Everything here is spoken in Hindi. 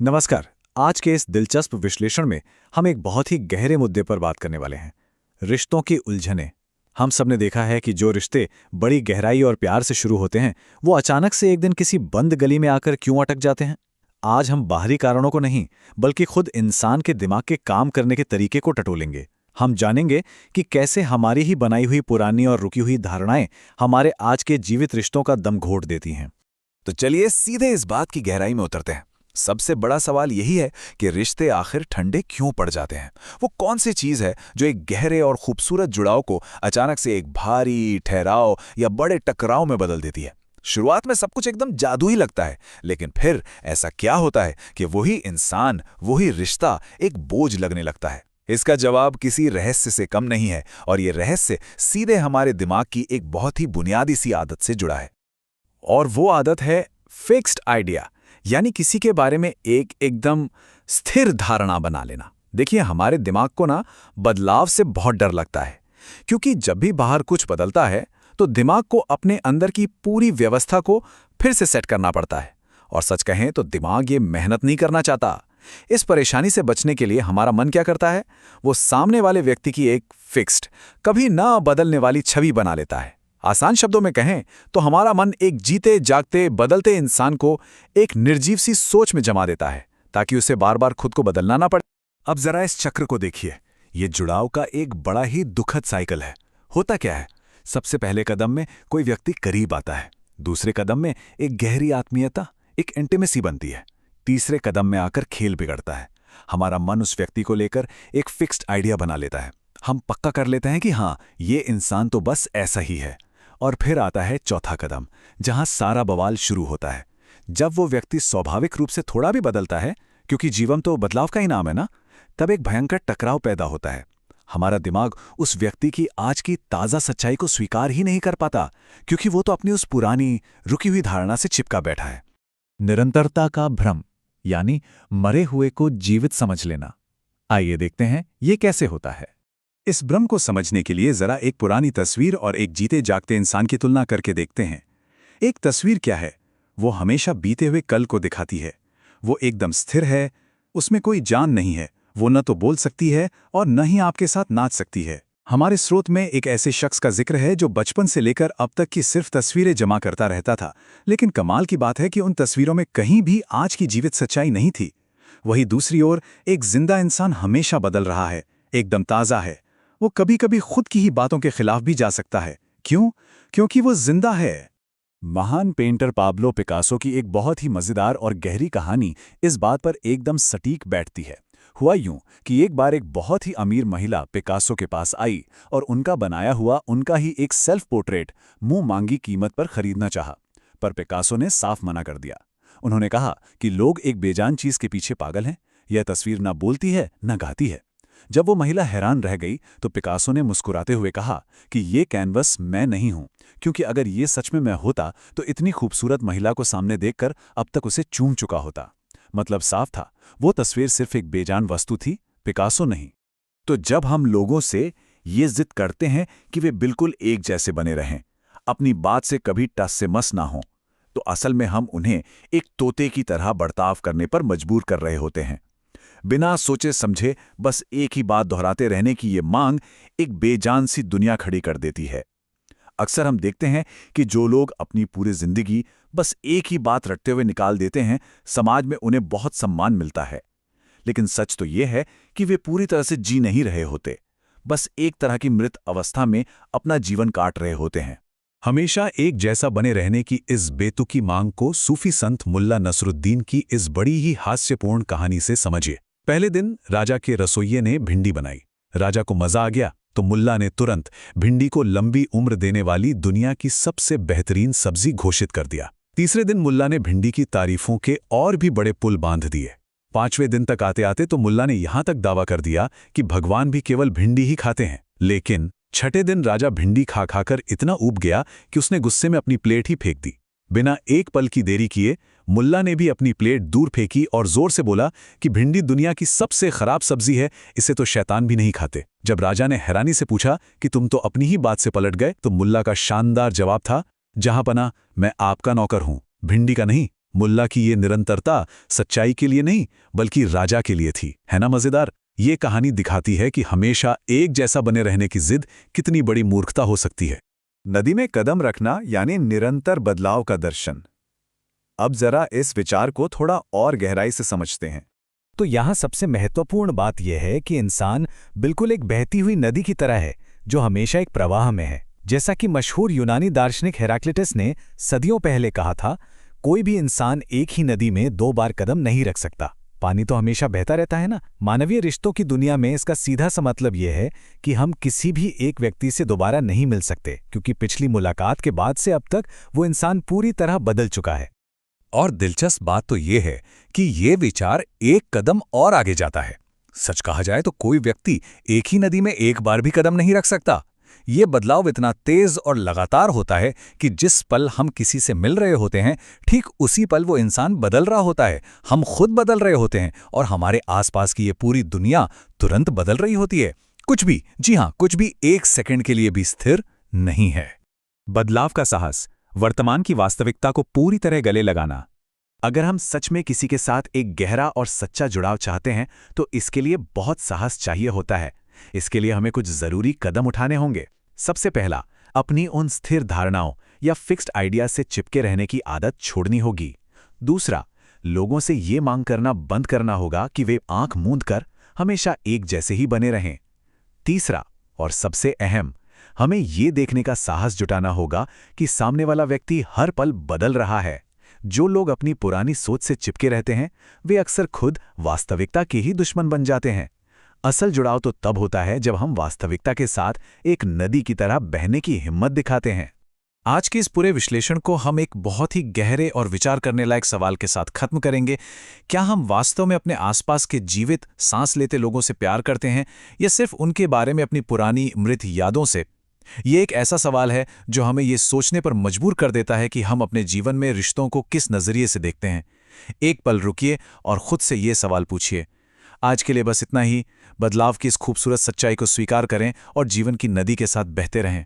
नमस्कार। आज के इस दिलचस्प विश्लेषण में हम एक बहुत ही गहरे मुद्दे पर बात करने वाले हैं। रिश्तों की उलझनें। हम सबने देखा है कि जो रिश्ते बड़ी गहराई और प्यार से शुरू होते हैं वो अचानक से एक दिन किसी बंद गली में आकर क्यों अटक जाते हैं। आज हम बाहरी कारणों को नहीं बल्कि खुद इंसान के दिमाग के काम करने के तरीके को टटोलेंगे। हम जानेंगे कि कैसे हमारी ही बनाई हुई पुरानी और रुकी हुई धारणाएं हमारे आज के जीवित रिश्तों का दम घोट देती हैं। तो चलिए सीधे इस बात की गहराई में उतरते हैं। सबसे बड़ा सवाल यही है कि रिश्ते आखिर ठंडे क्यों पड़ जाते हैं। वो कौन सी चीज है जो एक गहरे और खूबसूरत जुड़ाव को अचानक से एक भारी ठहराव या बड़े टकराव में बदल देती है। शुरुआत में सब कुछ एकदम जादू ही लगता है, लेकिन फिर ऐसा क्या होता है कि वही इंसान, वही रिश्ता एक बोझ लगने लगता है। इसका जवाब किसी रहस्य से कम नहीं है, और ये रहस्य सीधे हमारे दिमाग की एक बहुत ही बुनियादी सी आदत से जुड़ा है। और वो आदत है फिक्स्ड आइडिया, यानी किसी के बारे में एक एकदम स्थिर धारणा बना लेना। देखिए, हमारे दिमाग को ना बदलाव से बहुत डर लगता है, क्योंकि जब भी बाहर कुछ बदलता है तो दिमाग को अपने अंदर की पूरी व्यवस्था को फिर से सेट करना पड़ता है। और सच कहें तो दिमाग ये मेहनत नहीं करना चाहता। इस परेशानी से बचने के लिए हमारा मन क्या करता है, वो सामने वाले व्यक्ति की एक फिक्स्ड, कभी ना बदलने वाली छवि बना लेता है। आसान शब्दों में कहें तो हमारा मन एक जीते जागते बदलते इंसान को एक निर्जीव सी सोच में जमा देता है, ताकि उसे बार बार खुद को बदलना ना पड़े। अब जरा इस चक्र को देखिए। ये जुड़ाव का एक बड़ा ही दुखद साइकिल है। होता क्या है, सबसे पहले कदम में कोई व्यक्ति करीब आता है, दूसरे कदम में एक गहरी आत्मीयता, एक इंटीमेसी बनती है, तीसरे कदम में आकर खेल बिगड़ता है। हमारा मन उस व्यक्ति को लेकर एक फिक्स्ड आइडिया बना लेता है। हम पक्का कर लेते हैं कि हाँ, ये इंसान तो बस ऐसा ही है। और फिर आता है चौथा कदम, जहां सारा बवाल शुरू होता है। जब वो व्यक्ति स्वाभाविक रूप से थोड़ा भी बदलता है, क्योंकि जीवन तो बदलाव का ही नाम है ना, तब एक भयंकर टकराव पैदा होता है। हमारा दिमाग उस व्यक्ति की आज की ताजा सच्चाई को स्वीकार ही नहीं कर पाता, क्योंकि वो तो अपनी उस पुरानी रुकी हुई धारणा से चिपका बैठा है। निरंतरता का भ्रम, यानी मरे हुए को जीवित समझ लेना। आइए देखते हैं ये कैसे होता है। इस भ्रम को समझने के लिए जरा एक पुरानी तस्वीर और एक जीते जागते इंसान की तुलना करके देखते हैं। एक तस्वीर क्या है, वो हमेशा बीते हुए कल को दिखाती है। वो एकदम स्थिर है, उसमें कोई जान नहीं है, वो न तो बोल सकती है और न ही आपके साथ नाच सकती है। हमारे स्रोत में एक ऐसे शख्स का जिक्र है जो बचपन से लेकर अब तक की सिर्फ तस्वीरें जमा करता रहता था, लेकिन कमाल की बात है कि उन तस्वीरों में कहीं भी आज की जीवित सच्चाई नहीं थी। वहीं दूसरी ओर एक जिंदा इंसान हमेशा बदल रहा है, एकदम ताज़ा है। वो कभी-कभी खुद की ही बातों के खिलाफ भी जा सकता है। क्यों? क्योंकि वो जिंदा है। महान पेंटर पाब्लो पिकासो की एक बहुत ही मजेदार और गहरी कहानी इस बात पर एकदम सटीक बैठती है। हुआ यूं कि एक बार एक बहुत ही अमीर महिला पिकासो के पास आई और उनका बनाया हुआ उनका ही एक सेल्फ पोर्ट्रेट मुंह मांगी कीमत पर खरीदना चाहा, पर पिकासो ने साफ मना कर दिया। उन्होंने कहा कि लोग एक बेजान चीज के पीछे पागल हैं, यह तस्वीर ना बोलती है ना गाती है। जब वो महिला हैरान रह गई तो पिकासो ने मुस्कुराते हुए कहा कि ये कैनवस मैं नहीं हूं, क्योंकि अगर ये सच में मैं होता तो इतनी खूबसूरत महिला को सामने देखकर अब तक उसे चूम चुका होता। मतलब साफ था, वो तस्वीर सिर्फ एक बेजान वस्तु थी, पिकासो नहीं। तो जब हम लोगों से ये जिद करते हैं कि वे बिल्कुल एक जैसे बने रहें, अपनी बात से कभी टस से मस ना हों, तो असल में हम उन्हें एक तोते की तरह बर्ताव करने पर मजबूर कर रहे होते हैं। बिना सोचे समझे बस एक ही बात दोहराते रहने की ये मांग एक बेजान सी दुनिया खड़ी कर देती है। अक्सर हम देखते हैं कि जो लोग अपनी पूरी जिंदगी बस एक ही बात रटते हुए निकाल देते हैं, समाज में उन्हें बहुत सम्मान मिलता है। लेकिन सच तो ये है कि वे पूरी तरह से जी नहीं रहे होते, बस एक तरह की मृत अवस्था में अपना जीवन काट रहे होते हैं। हमेशा एक जैसा बने रहने की इस बेतुकी मांग को सूफी संत मुल्ला नसरुद्दीन की इस बड़ी ही हास्यपूर्ण कहानी से समझिए। पहले दिन राजा के रसोइये ने भिंडी बनाई। राजा को मजा आ गया तो मुल्ला ने तुरंत भिंडी को लंबी उम्र देने वाली दुनिया की सबसे बेहतरीन सब्जी घोषित कर दिया। तीसरे दिन मुल्ला ने भिंडी की तारीफों के और भी बड़े पुल बांध दिए। पांचवें दिन तक आते आते तो मुल्ला ने यहां तक दावा कर दिया कि भगवान भी केवल भिंडी ही खाते हैं। लेकिन छठे दिन राजा भिंडी खा खाकर इतना ऊब गया कि उसने गुस्से में अपनी प्लेट ही फेंक दी। बिना एक पल की देरी किए मुल्ला ने भी अपनी प्लेट दूर फेंकी और जोर से बोला कि भिंडी दुनिया की सबसे खराब सब्जी है, इसे तो शैतान भी नहीं खाते। जब राजा ने हैरानी से पूछा कि तुम तो अपनी ही बात से पलट गए, तो मुल्ला का शानदार जवाब था, जहां पना मैं आपका नौकर हूं, भिंडी का नहीं। मुल्ला की ये निरंतरता सच्चाई के लिए नहीं बल्कि राजा के लिए थी, है ना मजेदार? ये कहानी दिखाती है कि हमेशा एक जैसा बने रहने की जिद कितनी बड़ी मूर्खता हो सकती है। नदी में कदम रखना यानी निरंतर बदलाव का दर्शन। अब जरा इस विचार को थोड़ा और गहराई से समझते हैं। तो यहाँ सबसे महत्वपूर्ण बात यह है कि इंसान बिल्कुल एक बहती हुई नदी की तरह है जो हमेशा एक प्रवाह में है। जैसा कि मशहूर यूनानी दार्शनिक हेराक्लिटस ने सदियों पहले कहा था, कोई भी इंसान एक ही नदी में 2 बार कदम नहीं रख सकता। पानी तो हमेशा बहता रहता है ना। मानवीय रिश्तों की दुनिया में इसका सीधा सा मतलब यह है कि हम किसी भी एक व्यक्ति से दोबारा नहीं मिल सकते, क्योंकि पिछली मुलाकात के बाद से अब तक वो इंसान पूरी तरह बदल चुका है। और दिलचस्प बात तो ये है कि ये विचार एक कदम और आगे जाता है। सच कहा जाए तो कोई व्यक्ति एक ही नदी में एक बार भी कदम नहीं रख सकता। ये बदलाव इतना तेज और लगातार होता है कि जिस पल हम किसी से मिल रहे होते हैं, ठीक उसी पल वो इंसान बदल रहा होता है, हम खुद बदल रहे होते हैं और हमारे आसपास की ये पूरी दुनिया तुरंत बदल रही होती है। कुछ भी, जी हाँ, कुछ भी एक सेकंड के लिए भी स्थिर नहीं है। बदलाव का साहस, वर्तमान की वास्तविकता को पूरी तरह गले लगाना। अगर हम सच में किसी के साथ एक गहरा और सच्चा जुड़ाव चाहते हैं तो इसके लिए बहुत साहस चाहिए होता है। इसके लिए हमें कुछ जरूरी कदम उठाने होंगे। सबसे पहला, अपनी उन स्थिर धारणाओं या फिक्स्ड आइडिया से चिपके रहने की आदत छोड़नी होगी। दूसरा, लोगों से ये मांग करना बंद करना होगा कि वे आंख मूंद कर हमेशा एक जैसे ही बने रहें। तीसरा और सबसे अहम, हमें ये देखने का साहस जुटाना होगा कि सामने वाला व्यक्ति हर पल बदल रहा है। जो लोग अपनी पुरानी सोच से चिपके रहते हैं वे अक्सर खुद वास्तविकता के ही दुश्मन बन जाते हैं। असल जुड़ाव तो तब होता है जब हम वास्तविकता के साथ एक नदी की तरह बहने की हिम्मत दिखाते हैं। आज के इस पूरे विश्लेषण को हम एक बहुत ही गहरे और विचार करने लायक सवाल के साथ खत्म करेंगे। क्या हम वास्तव में अपने आसपास के जीवित, सांस लेते लोगों से प्यार करते हैं या सिर्फ उनके बारे में अपनी पुरानी मृत यादों से? ये एक ऐसा सवाल है जो हमें ये सोचने पर मजबूर कर देता है कि हम अपने जीवन में रिश्तों को किस नजरिए से देखते हैं। एक पल रुकिए और खुद से ये सवाल पूछिए। आज के लिए बस इतना ही। बदलाव की इस खूबसूरत सच्चाई को स्वीकार करें और जीवन की नदी के साथ बहते रहें।